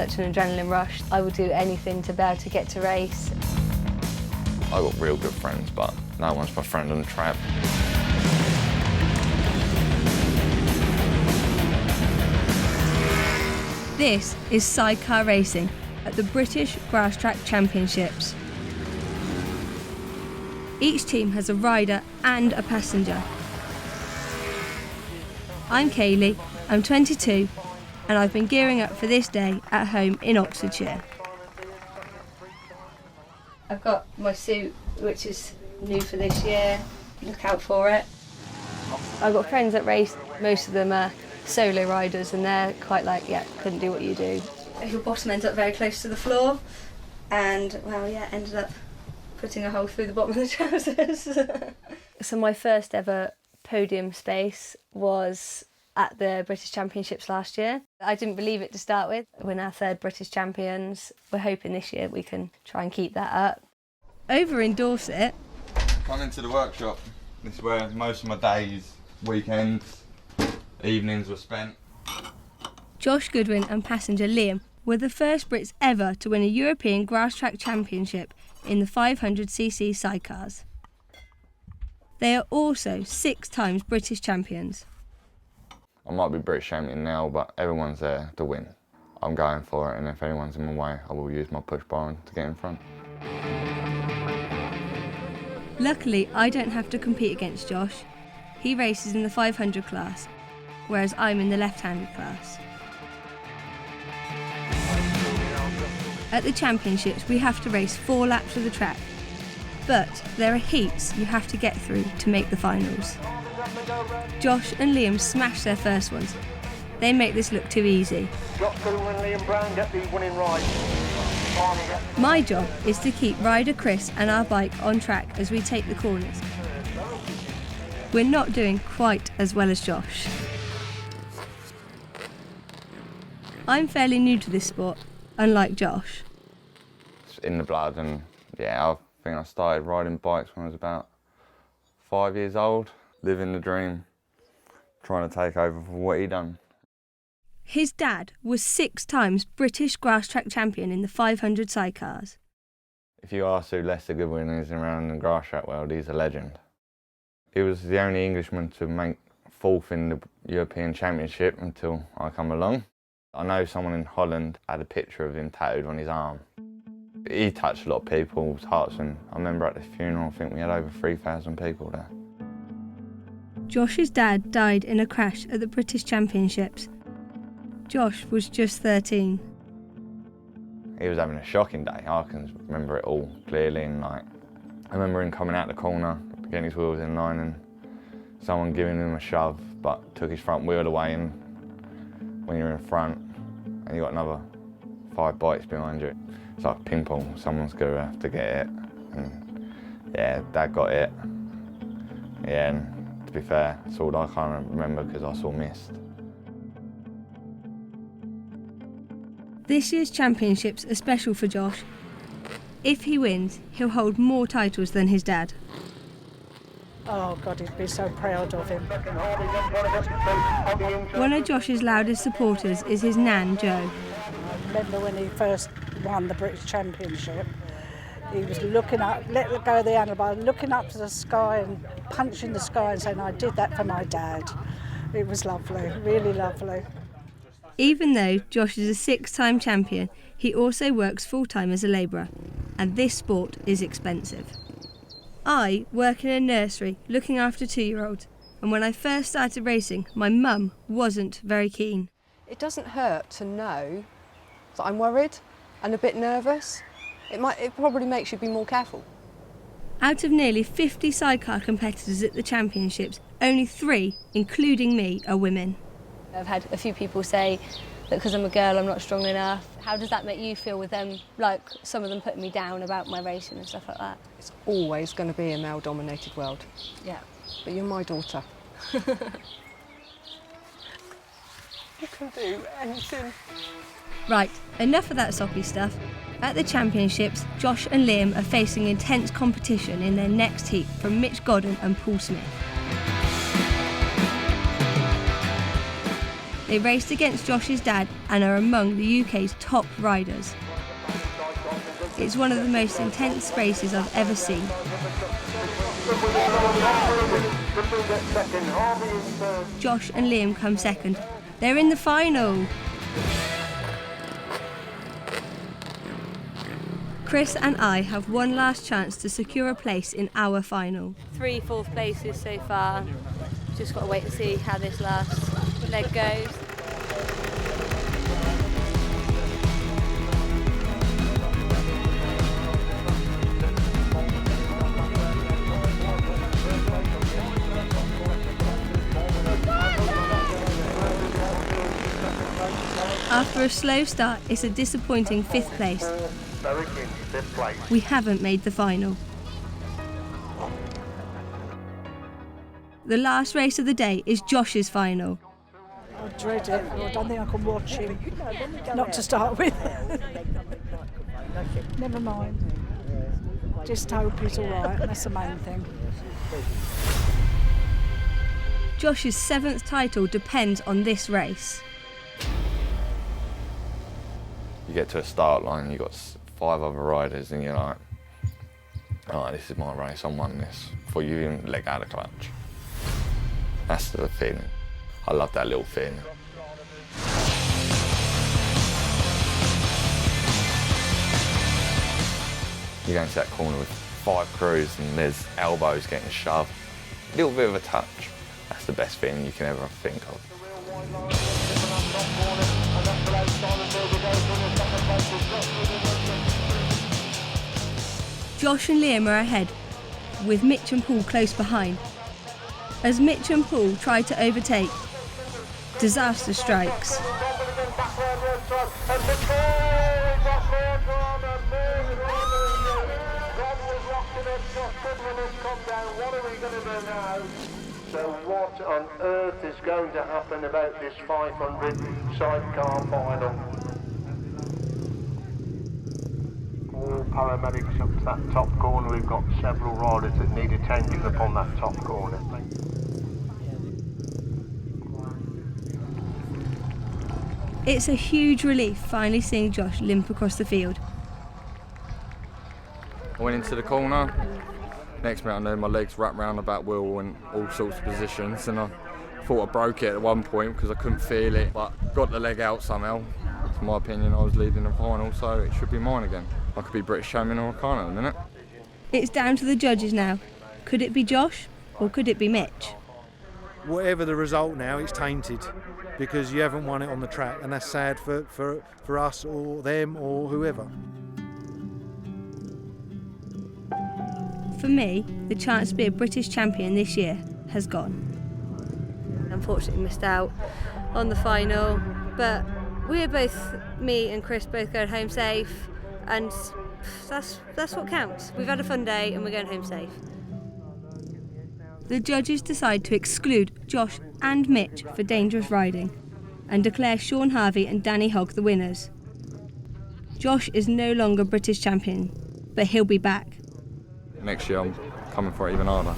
such an adrenaline rush. I would do anything to be able to get to race. I've got real good friends, but no one's my friend on the track. This is sidecar racing at the British Grass Track Championships. Each team has a rider and a passenger. I'm Kaylee, I'm 22, and I've been gearing up for this day at home in Oxfordshire. I've got my suit, which is new for this year. Look out for it. I've got friends that race. Most of them are solo riders, and they're quite like, yeah, couldn't do what you do. Your bottom ends up very close to the floor, and, well, yeah, ended up putting a hole through the bottom of the trousers. So my first ever podium space was at the British Championships last year. I didn't believe it to start with. We're now third British champions. We're hoping this year we can try and keep that up. Over in Dorset. Come into the workshop. This is where most of my days, weekends, evenings were spent. Josh Goodwin and passenger Liam were the first Brits ever to win a European Grass Track Championship in the 500cc sidecars. They are also 6 times British champions. I might be British champion now, but everyone's there to win. I'm going for it, and if anyone's in my way, I will use my push bar to get in front. Luckily, I don't have to compete against Josh. He races in the 500 class, whereas I'm in the left-handed class. At the championships, we have to race 4 laps of the track, but there are heats you have to get through to make the finals. Josh and Liam smash their first ones. They make this look too easy. Josh Goodwin and Liam Brown get the winning ride. My job is to keep rider Chris and our bike on track as we take the corners. We're not doing quite as well as Josh. I'm fairly new to this sport, unlike Josh. It's in the blood, and yeah, I think I started riding bikes when I was about 5 years old, living the dream, trying to take over for what he done. His dad was 6 times British Grass Track champion in the 500 sidecars. If you ask who Lester Goodwin is around the grass track world, he's a legend. He was the only Englishman to make 4th in the European Championship until I come along. I know someone in Holland had a picture of him tattooed on his arm. He touched a lot of people's hearts, and I remember at the funeral, I think we had over 3,000 people there. Josh's dad died in a crash at the British Championships. Josh was just 13. He was having a shocking day. I can remember it all clearly, and I remember him coming out the corner, getting his wheels in line, and someone giving him a shove, but took his front wheel away, and when you're in front and you've got another 5 bikes behind you, it's like ping pong. Someone's going to have to get it, and yeah, Dad got it. Yeah, and to be fair, that's all I can't remember because I saw mist. This year's championships are special for Josh. If he wins, he'll hold more titles than his dad. Oh God, he'd be so proud of him. One of Josh's loudest supporters is his nan, Jo. I remember when he first won the British Championship, he was looking up, let go of the handlebar, looking up to the sky and punching the sky and saying, I did that for my dad. It was lovely, really lovely. Even though Josh is a 6-time champion, he also works full-time as a labourer, and this sport is expensive. I work in a nursery looking after 2-year-olds, and when I first started racing, my mum wasn't very keen. It doesn't hurt to know that I'm worried and a bit nervous. It probably makes you be more careful. Out of nearly 50 sidecar competitors at the championships, only 3, including me, are women. I've had a few people say that because I'm a girl I'm not strong enough. How does that make you feel with them, like some of them putting me down about my racing and stuff like that? It's always going to be a male-dominated world. Yeah. But you're my daughter. You can do anything. Right, enough of that soppy stuff. At the championships, Josh and Liam are facing intense competition in their next heat from Mitch Godden and Paul Smith. They raced against Josh's dad and are among the UK's top riders. It's one of the most intense races I've ever seen. Josh and Liam come second. They're in the final. Chris and I have one last chance to secure a place in our final. 3 fourth places so far. Just got to wait and see how this last leg goes. After a slow start, it's a disappointing 5th place. We haven't made the final. The last race of the day is Josh's final. I dread it. I don't think I can watch him. Not to start with. Never mind. Just hope he's all right. That's the main thing. Josh's 7th title depends on this race. You get to a start line, you've got 5 other riders and you're like, oh, this is my race, I'm winning this, before you even let go of the clutch. That's the feeling. I love that little feeling. You go into that corner with 5 crews and there's elbows getting shoved. A little bit of a touch. That's the best feeling you can ever think of. Josh and Liam are ahead, with Mitch and Paul close behind. As Mitch and Paul try to overtake, disaster strikes. So what on earth is going to happen about this 500 sidecar final? All paramedics up to that top corner. We've got several riders that need attention upon that top corner. It's a huge relief finally seeing Josh limp across the field. I went into the corner. Next minute I know my legs wrapped round the back wheel in all sorts of positions, and I thought I broke it at one point because I couldn't feel it, but got the leg out somehow. In my opinion, I was leading the final, so it should be mine again. I could be British champion or I can't at the minute. It's down to the judges now. Could it be Josh or could it be Mitch? Whatever the result now, it's tainted because you haven't won it on the track, and that's sad for us or them or whoever. For me, the chance to be a British champion this year has gone. Unfortunately missed out on the final, but we're both, me and Chris, both going home safe, and that's what counts. We've had a fun day and we're going home safe. The judges decide to exclude Josh and Mitch for dangerous riding and declare Sean Harvey and Danny Hogg the winners. Josh is no longer British champion, but he'll be back. Next year I'm coming for it even harder.